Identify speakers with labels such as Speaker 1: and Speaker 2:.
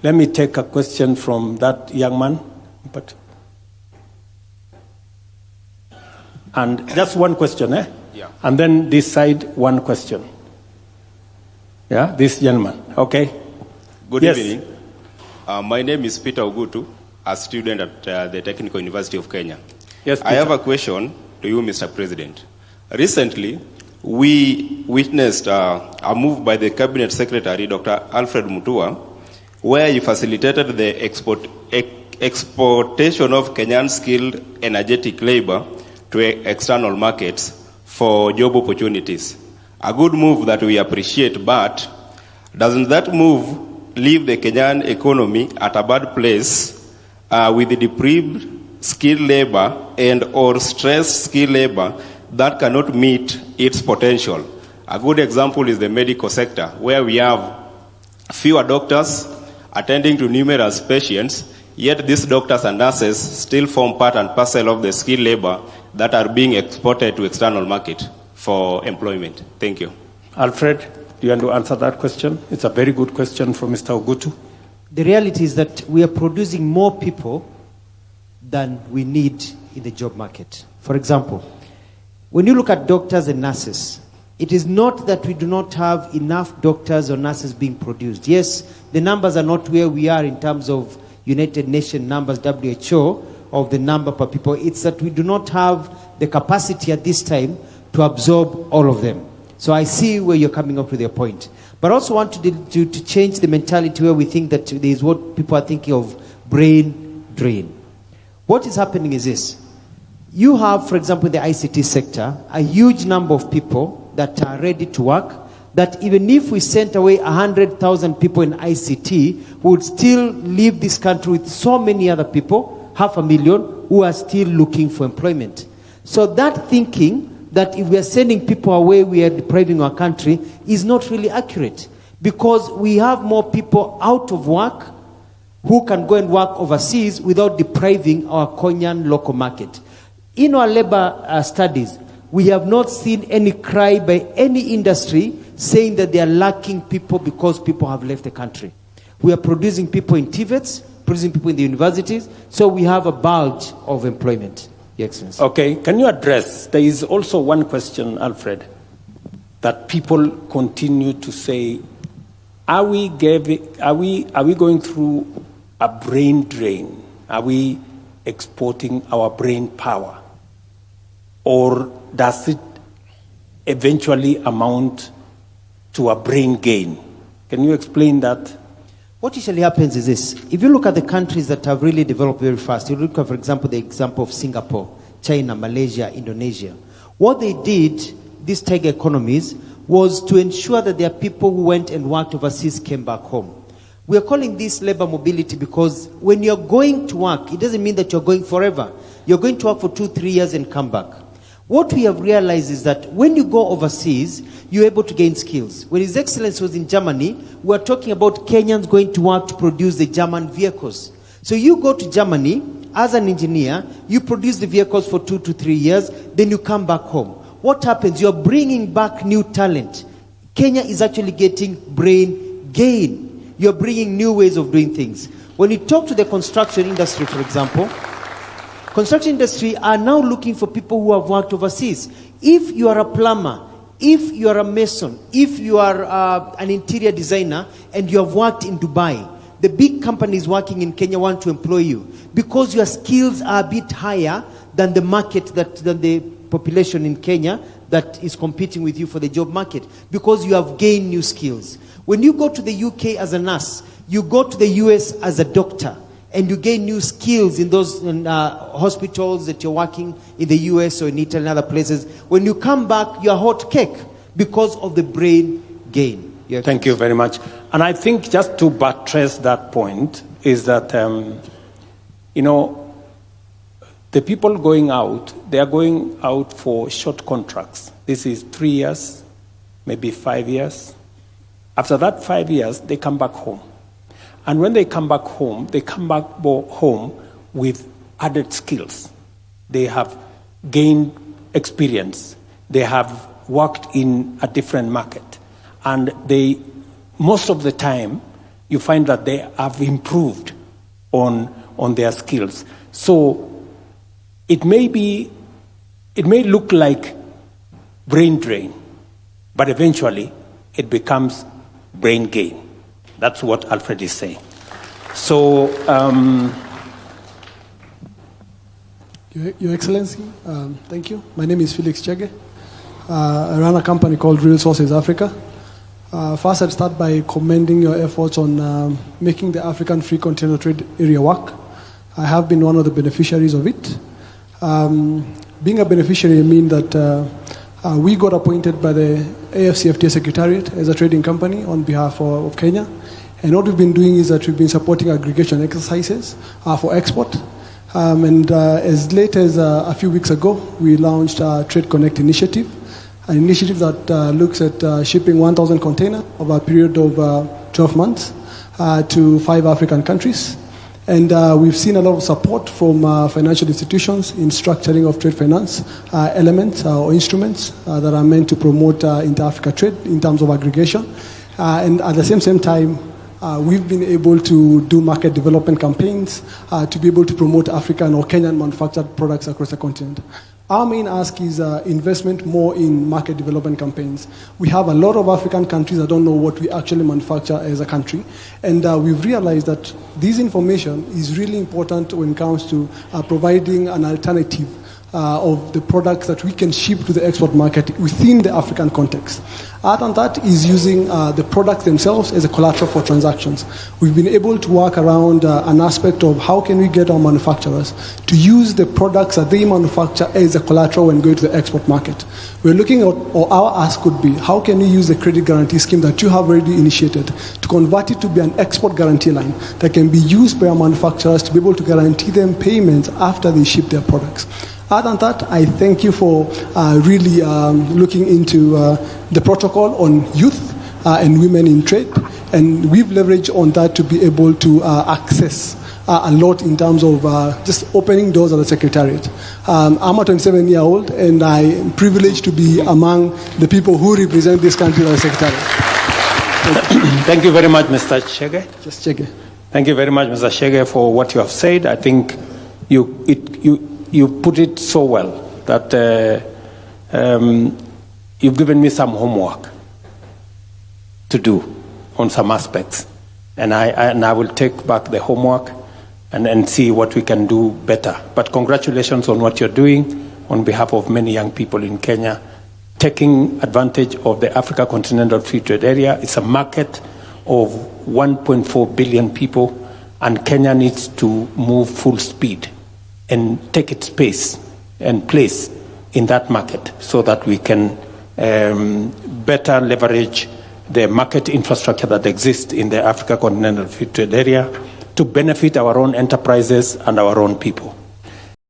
Speaker 1: Let me take a question from that young man. And just one question, eh?
Speaker 2: Yeah.
Speaker 1: And then this side, one question. Yeah, this gentleman. Okay.
Speaker 2: Good
Speaker 1: Yes.
Speaker 2: evening. My name is Peter Ogutu, a student at the Technical University of Kenya.
Speaker 1: Yes,
Speaker 2: I
Speaker 1: Peter.
Speaker 2: have a question to you, Mr. President. Recently, we witnessed a move by the Cabinet Secretary, Dr. Alfred Mutua, where he facilitated the exportation of Kenyan skilled energetic labor to external markets for job opportunities. A good move that we appreciate, but doesn't that move leave the Kenyan economy at a bad place with the deprived skilled labor and or stressed skilled labor that cannot meet its potential? A good example is the medical sector, where we have fewer doctors attending to numerous patients, yet these doctors and nurses still form part and parcel of the skilled labor that are being exported to external market for employment. Thank you.
Speaker 1: Alfred, do you want to answer that question? It's a very good question from Mr. Ogutu.
Speaker 3: The reality is that we are producing more people than we need in the job market. For example, when you look at doctors and nurses, it is not that we do not have enough doctors or nurses being produced. Yes, the numbers are not where we are in terms of United Nations numbers, WHO, of the number per people. It's that we do not have the capacity at this time to absorb all of them. So I see where you're coming up with your point. But I also want to change the mentality where we think that there is what people are thinking of brain drain. What is happening is this. You have, for example, in the ICT sector, a huge number of people that are ready to work, that even if we sent away 100,000 people in ICT, we would still leave this country with so many other people, 500,000, who are still looking for employment. So that thinking that if we are sending people away, we are depriving our country, is not really accurate. Because we have more people out of work who can go and work overseas without depriving our Kenyan local market. In our labor studies, we have not seen any cry by any industry saying that they are lacking people because people have left the country. We are producing people in TVETs, producing people in the universities, so we have a bulge of employment. Your Excellency.
Speaker 1: Okay, can you address, there is also one question, Alfred, that people continue to say, are we going through a brain drain? Are we exporting our brain power? Or does it eventually amount to a brain gain? Can you explain that?
Speaker 3: What usually happens is this. If you look at the countries that have really developed very fast, you look at, for example, the example of Singapore, China, Malaysia, Indonesia. What they did, these tiger economies, was to ensure that their people who went and worked overseas came back home. We are calling this labor mobility because when you're going to work, it doesn't mean that you're going forever. You're going to work for 2-3 years and come back. What we have realized is that when you go overseas, you're able to gain skills. When His Excellency was in Germany, we were talking about Kenyans going to work to produce the German vehicles. So you go to Germany as an engineer, you produce the vehicles for 2 to 3 years, then you come back home. What happens? You're bringing back new talent. Kenya is actually getting brain gain. You're bringing new ways of doing things. When you talk to the construction industry, for example, construction industry are now looking for people who have worked overseas. If you are a plumber, if you are a mason, if you are an interior designer, and you have worked in Dubai, the big companies working in Kenya want to employ you because your skills are a bit higher than the market, than the population in Kenya that is competing with you for the job market, because you have gained new skills. When you go to the UK as a nurse, you go to the US as a doctor, and you gain new skills in those hospitals that you're working in the US or in Italy and other places. When you come back, you're hot cake because of the brain gain.
Speaker 1: Thank you very much. And I think just to buttress that point is that, the people going out, they are going out for short contracts. This is 3 years, maybe 5 years. After that 5 years, they come back home. And when they come back home home with added skills. They have gained experience. They have worked in a different market. And most of the time, you find that they have improved on their skills. So it may look like brain drain, but eventually it becomes brain gain. That's what Alfred is saying. So,
Speaker 4: Your Excellency, thank you. My name is Felix Chege. I run a company called Real Sources Africa. First, I'd start by commending your efforts on making the African Free Container Trade Area work. I have been one of the beneficiaries of it. Being a beneficiary means that we got appointed by the AFCFTA Secretariat as a trading company on behalf of Kenya. And what we've been doing is that we've been supporting aggregation exercises for export. As late as a few weeks ago, we launched a Trade Connect initiative, an initiative that looks at shipping 1,000 containers over a period of 12 months to 5 African countries. And we've seen a lot of support from financial institutions in structuring of trade finance elements or instruments that are meant to promote inter-Africa trade in terms of aggregation. And at the same time, we've been able to do market development campaigns to be able to promote African or Kenyan manufactured products across the continent. Our main ask is investment more in market development campaigns. We have a lot of African countries that don't know what we actually manufacture as a country. And we've realized that this information is really important when it comes to providing an alternative of the products that we can ship to the export market within the African context. Other than that is using the products themselves as a collateral for transactions. We've been able to work around an aspect of how can we get our manufacturers to use the products that they manufacture as a collateral when going to the export market. We're looking at, or our ask could be, how can we use the credit guarantee scheme that you have already initiated to convert it to be an export guarantee line that can be used by our manufacturers to be able to guarantee them payments after they ship their products. Other than that, I thank you for really looking into the protocol on youth and women in trade. And we've leveraged on that to be able to access a lot in terms of just opening doors at the Secretariat. I'm a 27-year-old, and I'm privileged to be among the people who represent this country at the Secretariat.
Speaker 1: Thank you very much, Mr. Chege.
Speaker 4: Just Chege.
Speaker 1: Thank you very much, Mr. Chege, for what you have said. I think you put it so well that you've given me some homework to do on some aspects. And I will take back the homework and see what we can do better. But congratulations on what you're doing on behalf of many young people in Kenya, taking advantage of the Africa Continental Free Trade Area. It's a market of 1.4 billion people, and Kenya needs to move full speed and take its space and place in that market so that we can better leverage the market infrastructure that exists in the Africa Continental Free Trade Area to benefit our own enterprises and our own people.